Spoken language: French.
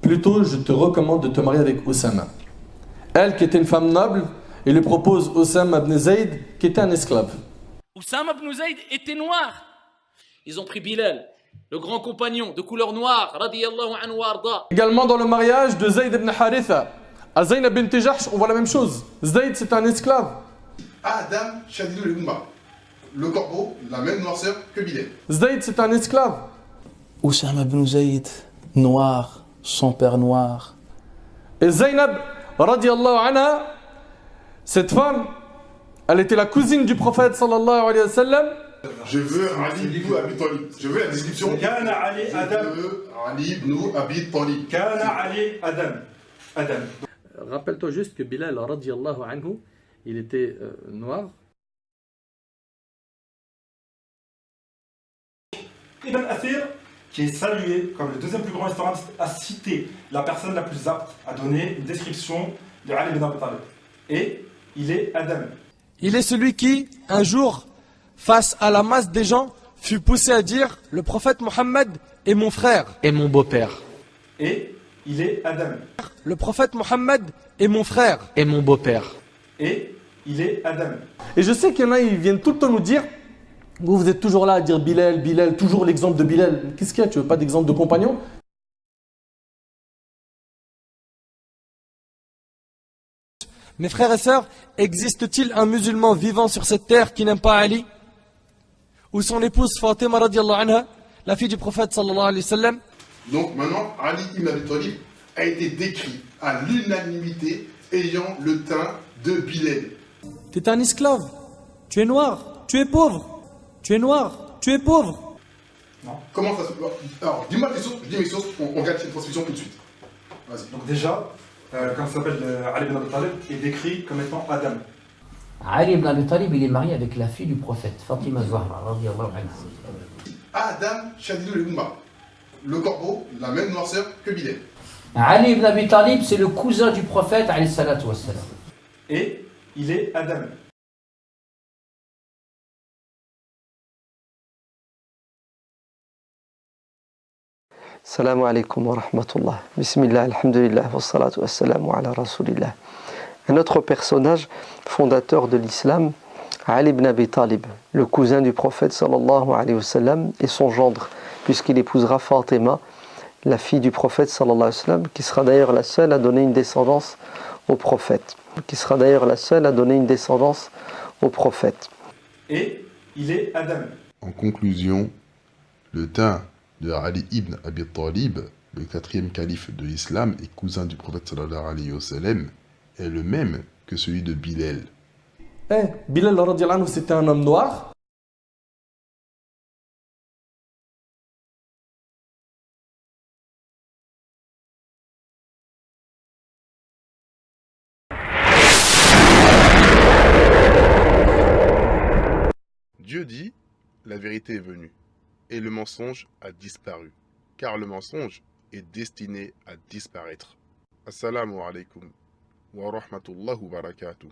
Plutôt, je te recommande de te marier avec Oussama. Elle, qui était une femme noble, il lui propose Oussama ibn Zayd, qui était un esclave. Oussama ibn Zayd était noir. Ils ont pris Bilal, le grand compagnon de couleur noire, radiyallahu anhu warda. Également dans le mariage de Zayd ibn Haritha, à Zaynab bint Jahsh, on voit la même chose. Zayd, c'est un esclave. Adam Shadidul Umma, le corbeau, la même noirceur que Bilal. Zayd, c'est un esclave. Oussama ibn Zayd, noir, son père noir. Et Zaynab, radiyallahu anha, cette femme, elle était la cousine du prophète sallallahu alayhi wa sallam. Je veux Ali ibn Abi Talib. Je veux la description de Ali ibn Abi Talib. Kana Ali Adam. Rappelle-toi juste que Bilal, radiyallahu anhu, il était noir. Ibn Athir, qui est salué comme le deuxième plus grand historien, a cité la personne la plus apte à donner une description de Ali ibn Abi Talib. Et il est Adam. Il est celui qui, un jour, face à la masse des gens, fut poussé à dire « Le prophète Mohammed est mon frère et mon beau-père. » Et il est Adam. Le prophète Mohammed est mon frère et mon beau-père. Et il est Adam. Et je sais qu'il y en a, ils viennent tout le temps nous dire « Vous êtes toujours là à dire Bilal, Bilal, toujours l'exemple de Bilal. Qu'est-ce qu'il y a? Tu veux pas d'exemple de compagnon ?» Mes frères et sœurs, existe-t-il un musulman vivant sur cette terre qui n'aime pas Ali? Ou son épouse Fatima radiallahu anha, la fille du prophète sallallahu alayhi wa sallam? Donc maintenant, Ali ibn Abi Talib a été décrit à l'unanimité ayant le teint de Bilal. Tu es un esclave, tu es noir, tu es pauvre, tu es noir, tu es pauvre. Non. Comment ça se passe? Alors, dis-moi tes sources, je dis mes sources, on regarde cette transmission tout de suite. Vas-y. Donc déjà, comme ça s'appelle Ali ibn Abi Talib, est décrit comme étant Adam. Ali ibn Abi Talib, il est marié avec la fille du prophète, Fatima Zahra, radiyallahu anha. Adam Shadidul Umma, le corbeau, la même noirceur que Bilal. Ali ibn Abi Talib, c'est le cousin du prophète, alayhi salatu wassalam. Et il est Adam. Assalamu alaikum wa rahmatullah. Bismillah, alhamdulillah, wa salatu wa salamu ala rasulillah. Un autre personnage fondateur de l'islam, Ali ibn Abi Talib, le cousin du prophète sallallahu alayhi wa sallam, et son gendre, puisqu'il épousera Fatima, la fille du prophète sallallahu alayhi wa sallam, qui sera d'ailleurs la seule à donner une descendance au prophète. Et il est Adam. En conclusion, le teint de Ali ibn Abi Talib, le quatrième calife de l'islam et cousin du prophète sallallahu alayhi wa sallam, est le même que celui de Bilal. Bilal, radiyallahu anhu, c'était un homme noir. Dieu dit, la vérité est venue, et le mensonge a disparu, car le mensonge est destiné à disparaître. Assalamu alaikum wa rahmatullahi wa barakatuh.